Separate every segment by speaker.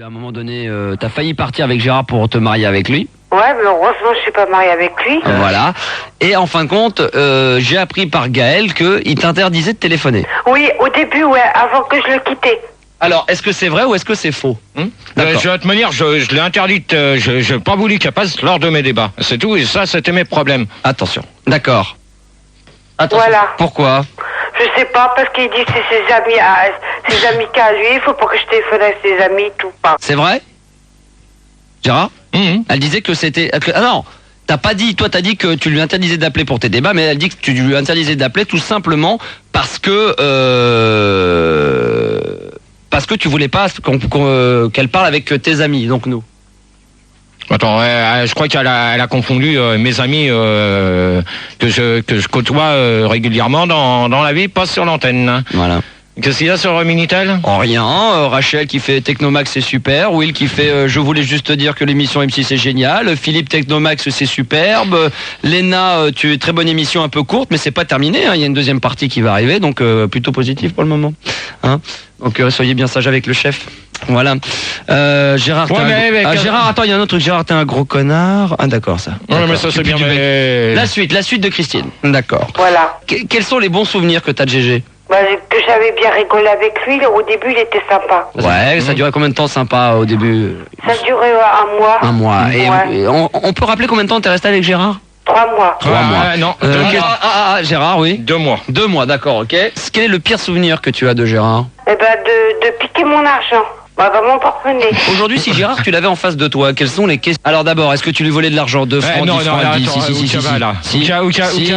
Speaker 1: À un moment donné, t'as failli partir avec Gérard pour te marier avec lui.
Speaker 2: Ouais, mais heureusement, je suis pas mariée avec lui.
Speaker 1: Voilà. Et en fin de compte, j'ai appris par Gaël qu'il t'interdisait de téléphoner.
Speaker 2: Oui, au début, ouais, avant que je le quittais.
Speaker 1: Alors, est-ce que c'est vrai ou est-ce que c'est faux?
Speaker 3: De toute manière, je l'ai interdite, je n'ai pas voulu qu'elle passe lors de mes débats. C'est tout, et ça, c'était mes problèmes.
Speaker 1: Attention. D'accord. Attention.
Speaker 2: Voilà.
Speaker 1: Pourquoi?
Speaker 2: Je sais pas, parce qu'il dit que c'est ses amis qu'à lui, il faut pas que je téléphone avec ses amis, tout pas.
Speaker 1: C'est vrai? Gérard? Elle disait que c'était... Ah non, t'as pas dit, toi t'as dit que tu lui interdisais d'appeler pour tes débats, mais elle dit que tu lui interdisais d'appeler tout simplement parce que tu voulais pas qu'elle parle avec tes amis, donc nous.
Speaker 3: Attends, je crois qu'elle a confondu mes amis que je côtoie régulièrement dans la vie, pas sur l'antenne.
Speaker 1: Voilà.
Speaker 3: Qu'est-ce qu'il y a sur Minitel?
Speaker 1: En rien. Rachel qui fait Technomax, c'est super. Will qui fait je voulais juste te dire que l'émission M6 c'est génial. Philippe, Technomax, c'est superbe. Léna, tu es très bonne émission, un peu courte, mais c'est pas terminé. Il y a une deuxième partie qui va arriver, donc plutôt positif pour le moment. Donc soyez bien sage avec le chef. Voilà. Gérard, Gérard, attends, il y a un autre truc. Gérard, t'es un gros connard. Ah d'accord, ça.
Speaker 3: Ouais, mais ça c'est bien. Mais...
Speaker 1: La suite de Christine. D'accord.
Speaker 2: Voilà.
Speaker 1: Quels sont les bons souvenirs que t'as de GG?
Speaker 2: Que j'avais bien rigolé avec lui, au début il était sympa.
Speaker 1: Ouais, ça durait combien de temps sympa au début?
Speaker 2: Ça durait un mois.
Speaker 1: Un mois.
Speaker 2: Ouais.
Speaker 1: Et on peut rappeler combien de temps t'es resté avec Gérard?
Speaker 2: 3 mois.
Speaker 1: 3 mois.
Speaker 3: Non.
Speaker 1: Gérard, oui.
Speaker 3: 2 mois.
Speaker 1: 2 mois, d'accord, ok. Quel est le pire souvenir que tu as de Gérard?
Speaker 2: Eh ben, de piquer mon argent. Vraiment porte-monnaie.
Speaker 1: Aujourd'hui, si Gérard, tu l'avais en face de toi, quelles sont les questions? Alors d'abord, est-ce que tu lui volais de l'argent? 2 francs, 10 francs?
Speaker 3: Où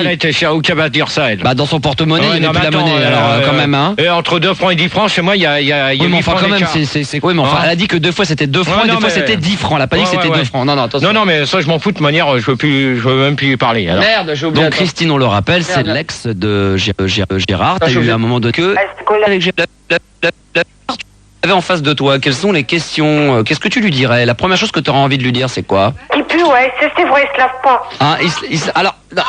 Speaker 3: a été cher? Où va dire ça, elle?
Speaker 1: Bah, dans son porte-monnaie, il n'y avait plus la monnaie, alors quand même, hein.
Speaker 3: Et entre 2 francs et 10 francs, chez moi, il y a
Speaker 1: oui, mais enfin, quand même, oui, mais enfin, elle a dit que 2 fois c'était 2 francs, et 2 fois c'était 10 francs. Elle a pas dit que c'était 2 francs. Non, attention.
Speaker 3: Non, mais ça, je m'en fous de manière, je veux même plus y parler. Alors.
Speaker 1: Merde, j'ai oublié. Donc, Christine, on le rappelle, c'est l'ex de Gérard. T'as eu un moment de queue avec Gérard. En face de toi, quelles sont les questions? Qu'est-ce que tu lui dirais? La première chose que tu auras envie de lui dire, c'est quoi?
Speaker 2: Qui pue, ouais, c'est vrai, il se lave pas.
Speaker 1: Ah, alors, non,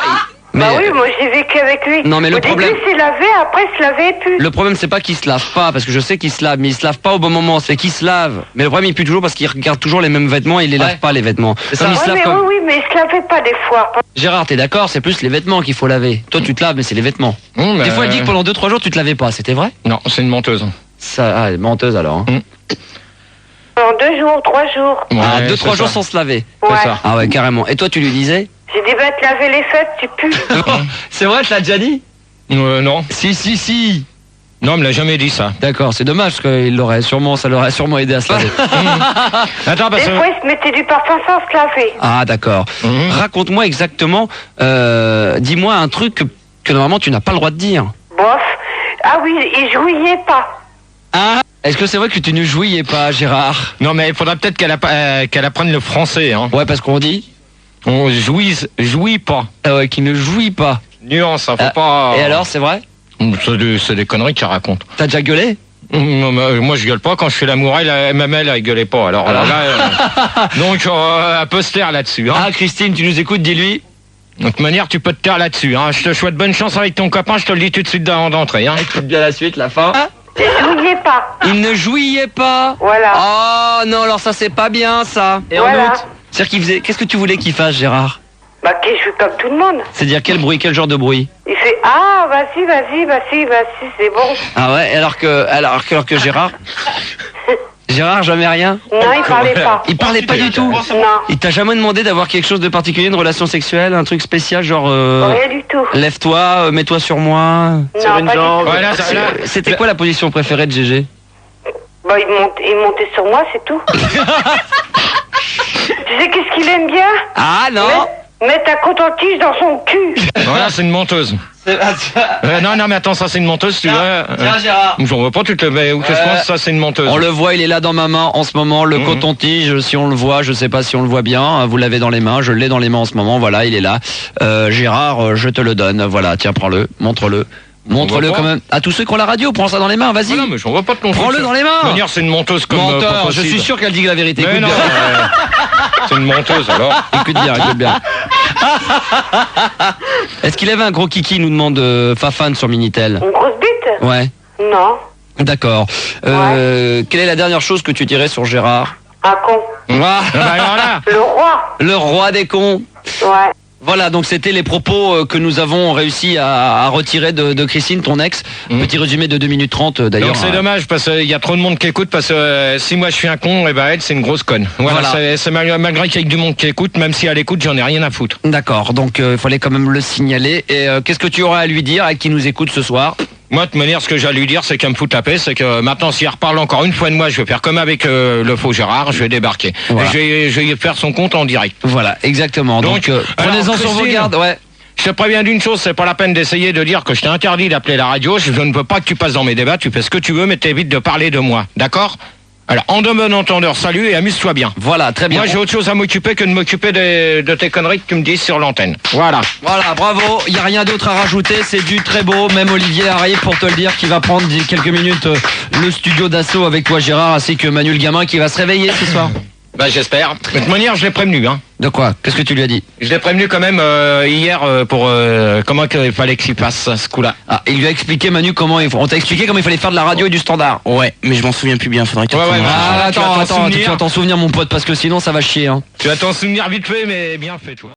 Speaker 2: bah oui, moi j'ai vécu avec lui.
Speaker 1: Non, mais le problème,
Speaker 2: début, il s'est lavé, après il se lavait plus.
Speaker 1: Le problème, c'est pas qu'il se lave pas, parce que je sais qu'il se lave, mais il se lave pas au bon moment. C'est qu'il se lave. Mais le problème, il pue toujours parce qu'il regarde toujours les mêmes vêtements et il les lave pas, les vêtements.
Speaker 2: Oui, mais il se lavait pas des fois.
Speaker 1: Gérard, t'es d'accord? C'est plus les vêtements qu'il faut laver. Toi, tu te laves, mais c'est les vêtements. Des fois, elle dit que pendant 2-3 jours, tu te lavais pas. C'était vrai?
Speaker 3: Non, c'est une menteuse.
Speaker 1: Ça, menteuse alors. Hein.
Speaker 2: En 2 jours, 3 jours.
Speaker 1: Ouais, 2-3 jours sans se laver.
Speaker 2: Ouais.
Speaker 1: C'est ça. Ah ouais, carrément. Et toi, tu lui disais?
Speaker 2: J'ai dit, te laver les fêtes, tu pues.
Speaker 1: C'est vrai, tu l'as déjà dit?
Speaker 3: Non.
Speaker 1: Si.
Speaker 3: Non, il me l'a jamais dit ça.
Speaker 1: D'accord, c'est dommage, parce que ça l'aurait sûrement aidé à se laver.
Speaker 3: Attends, parce
Speaker 2: que... Des fois, il se mettait du parfum sans se laver.
Speaker 1: Ah, d'accord. Raconte-moi exactement, dis-moi un truc que normalement tu n'as pas le droit de dire.
Speaker 2: Bof. Ah oui, il jouillait pas.
Speaker 1: Ah, est-ce que c'est vrai que tu ne jouillais pas, Gérard?
Speaker 3: Non, mais il faudra peut-être qu'elle apprenne le français. Hein.
Speaker 1: Ouais, parce qu'on dit
Speaker 3: on jouit pas.
Speaker 1: Ah ouais, qu'il ne jouit pas.
Speaker 3: Nuance, hein, faut pas...
Speaker 1: Et alors, c'est vrai?
Speaker 3: C'est des conneries qu'elle raconte.
Speaker 1: T'as déjà gueulé?
Speaker 3: Non, moi je gueule pas. Quand je fais l'amour, même elle gueulait pas. Alors là, donc elle peut se taire là-dessus. Hein.
Speaker 1: Ah, Christine, tu nous écoutes, dis-lui.
Speaker 3: De toute manière, tu peux te taire là-dessus. Hein. Je te souhaite bonne chance avec ton copain, je te le dis tout de suite d'entrée. Hein.
Speaker 1: Écoute bien la suite, la fin.
Speaker 2: Il ne jouillait pas.
Speaker 1: Il ne jouillait pas.
Speaker 2: Voilà.
Speaker 1: Oh non, alors ça c'est pas bien ça. Et
Speaker 2: voilà.
Speaker 1: En août, c'est-à-dire qu'il faisait... Qu'est-ce que tu voulais qu'il fasse, Gérard?
Speaker 2: Bah qu'il joue comme tout le monde.
Speaker 1: C'est-à-dire quel bruit, quel genre de bruit?
Speaker 2: Il fait vas-y, c'est bon.
Speaker 1: Ah ouais, alors que Gérard Gérard, jamais rien?
Speaker 2: Non, il parlait pas.
Speaker 1: Il parlait pas du tout?
Speaker 2: Non.
Speaker 1: Il t'a jamais demandé d'avoir quelque chose de particulier, une relation sexuelle, un truc spécial, genre...
Speaker 2: Rien du tout.
Speaker 1: Lève-toi, mets-toi sur moi,
Speaker 2: non,
Speaker 1: sur une jambe.
Speaker 3: Voilà,
Speaker 1: c'était quoi la position préférée de GG?
Speaker 2: Bah, il montait sur moi, c'est tout. Tu sais qu'est-ce qu'il aime bien?
Speaker 1: Ah non.
Speaker 2: Mettre un coton-tige dans son cul.
Speaker 3: Voilà, c'est une menteuse. Non, mais attends, ça c'est une menteuse, tu vois.
Speaker 1: Tiens, Gérard.
Speaker 3: J'en vois pas, tu te le mets. Où qu'est-ce que je pense, ça c'est une menteuse.
Speaker 1: On le voit, il est là dans ma main en ce moment, le coton-tige, si on le voit, je sais pas si on le voit bien, vous l'avez dans les mains, je l'ai dans les mains en ce moment, voilà, il est là. Gérard, je te le donne, voilà, tiens, prends-le, montre-le. Montre-le quand même à tous ceux qui ont la radio, prends ça dans les mains, vas-y.
Speaker 3: Non, mais j'en vois pas de ton
Speaker 1: prends-le dans les mains.
Speaker 3: De manière, c'est une menteuse comme
Speaker 1: menteur, je suis sûr qu'elle dit la vérité.
Speaker 3: Mais
Speaker 1: écoute
Speaker 3: non,
Speaker 1: bien.
Speaker 3: C'est une menteuse alors.
Speaker 1: Écoute bien. Est-ce qu'il avait un gros kiki, nous demande Fafane sur Minitel?
Speaker 2: Une grosse bite?
Speaker 1: Ouais.
Speaker 2: Non.
Speaker 1: D'accord. Quelle est la dernière chose que tu dirais sur Gérard?
Speaker 2: Un con.
Speaker 3: Voilà.
Speaker 2: Le roi.
Speaker 1: Le roi des cons.
Speaker 2: Ouais.
Speaker 1: Voilà, donc c'était les propos que nous avons réussi à retirer de Christine, ton ex. Petit résumé de 2 minutes 30 d'ailleurs.
Speaker 3: Donc c'est dommage parce qu'il y a trop de monde qui écoute parce que si moi je suis un con, et ben elle c'est une grosse conne. Voilà. C'est malgré qu'il y ait du monde qui écoute, même si elle écoute, j'en ai rien à foutre.
Speaker 1: D'accord, donc il fallait quand même le signaler. Et qu'est-ce que tu auras à lui dire à qui nous écoute ce soir?
Speaker 3: Moi, de toute manière, ce que j'ai à lui dire, c'est qu'elle me fout la paix, c'est que maintenant, si elle reparle encore une fois de moi, je vais faire comme avec le faux Gérard, je vais débarquer.
Speaker 1: Voilà.
Speaker 3: Et je vais faire son compte en direct.
Speaker 1: Voilà, exactement. Donc prenez-en sur vos gardes, ouais.
Speaker 3: Je te préviens d'une chose, c'est pas la peine d'essayer de dire que je t'ai interdit d'appeler la radio, je ne veux pas que tu passes dans mes débats, tu fais ce que tu veux, mais t'évites de parler de moi, d'accord? Alors, en de bon entendeur, salut et amuse-toi bien.
Speaker 1: Voilà, très bien.
Speaker 3: Moi, j'ai autre chose à m'occuper que de m'occuper de tes conneries que tu me dis sur l'antenne. Voilà.
Speaker 1: Voilà, bravo. Il n'y a rien d'autre à rajouter. C'est du très beau. Même Olivier arrive pour te le dire qui va prendre quelques minutes le studio d'assaut avec toi, Gérard, ainsi que Manu le gamin qui va se réveiller ce soir.
Speaker 3: Bah, j'espère. De toute manière, je l'ai prévenu, hein.
Speaker 1: De quoi? Qu'est-ce que tu lui as dit?
Speaker 3: Je l'ai prévenu quand même hier pour comment il fallait qu'il fasse ce coup-là.
Speaker 1: Ah, il lui a expliqué, Manu, on t'a expliqué comment il fallait faire de la radio et du standard.
Speaker 4: Ouais, mais je m'en souviens plus bien, faudrait que tu
Speaker 3: Ouais,
Speaker 4: reprennes.
Speaker 1: Ah,
Speaker 3: tu vas t'en
Speaker 1: attends, tu
Speaker 3: souvenir.
Speaker 1: vas t'en souvenir, mon pote, parce que sinon ça va chier, hein.
Speaker 3: Tu vas t'en souvenir vite fait, mais bien fait, toi.